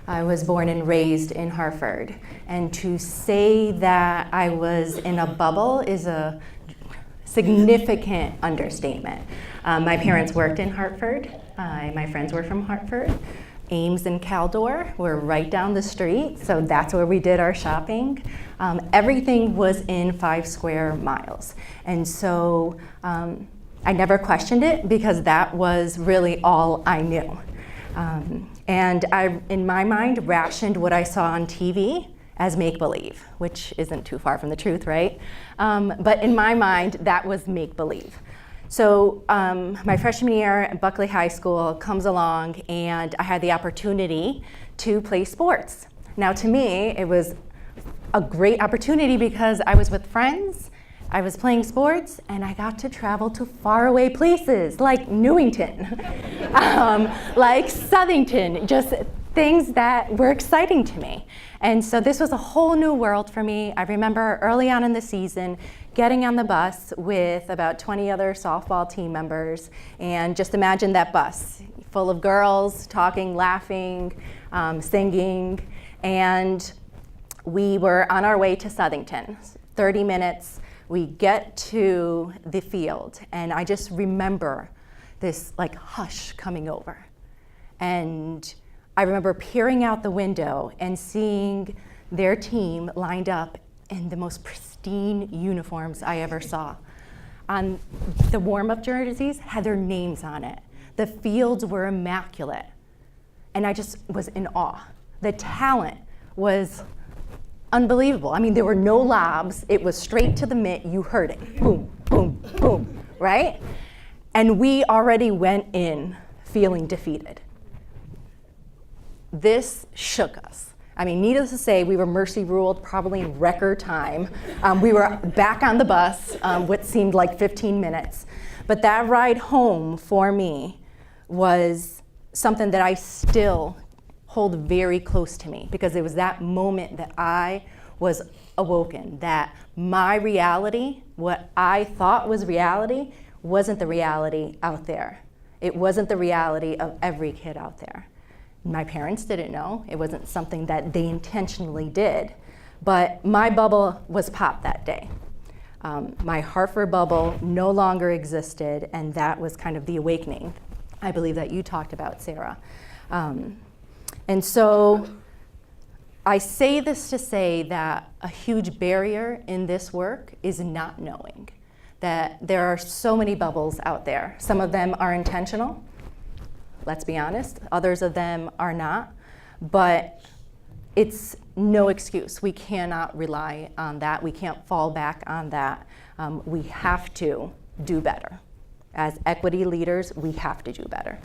I was born and raised in Hartford. And to say that I was in a bubble is a significant understatement. My parents worked in Hartford. My friends were from Hartford. Ames and Caldor were right down the street, so that's where we did our shopping. Everything was in 5 square miles. And so I never questioned it because that was really all I knew. And I, in my mind, rationed what I saw on TV as make-believe, which isn't too far from the truth, right? But in my mind, that was make-believe. So my freshman year at Buckley High School comes along, and I had the opportunity to play sports. Now, to me, it was a great opportunity because I was with friends, I was playing sports, and I got to travel to faraway places like Newington, like Southington, just things that were exciting to me. And so this was a whole new world for me. I remember early on in the season getting on the bus with about 20 other softball team members, and just imagine that bus full of girls talking, laughing, singing, and we were on our way to Southington. 30 minutes, we get to the field, and I just remember this like hush coming over. And I remember peering out the window and seeing their team lined up in the most pristine uniforms I ever saw. The warm-up jerseys had their names on it. The fields were immaculate. And I just was in awe. The talent was unbelievable. I mean, there were no lobs. It was straight to the mitt. You heard it. Boom, boom, boom, right? And we already went in feeling defeated. This shook us. I mean, needless to say, we were mercy ruled probably in record time. We were back on the bus, what seemed like 15 minutes. But that ride home for me was something that I still hold very close to me, because it was that moment that I was awoken, that my reality, what I thought was reality, wasn't the reality out there. It wasn't the reality of every kid out there. My parents didn't know. It wasn't something that they intentionally did. But my bubble was popped that day. My Hartford bubble no longer existed, and that was kind of the awakening, I believe, that you talked about, Sarah. And so I say this to say that a huge barrier in this work is not knowing that there are so many bubbles out there. Some of them are intentional, let's be honest. Others of them are not, but it's no excuse. We cannot rely on that. We can't fall back on that. We have to do better. As equity leaders, we have to do better.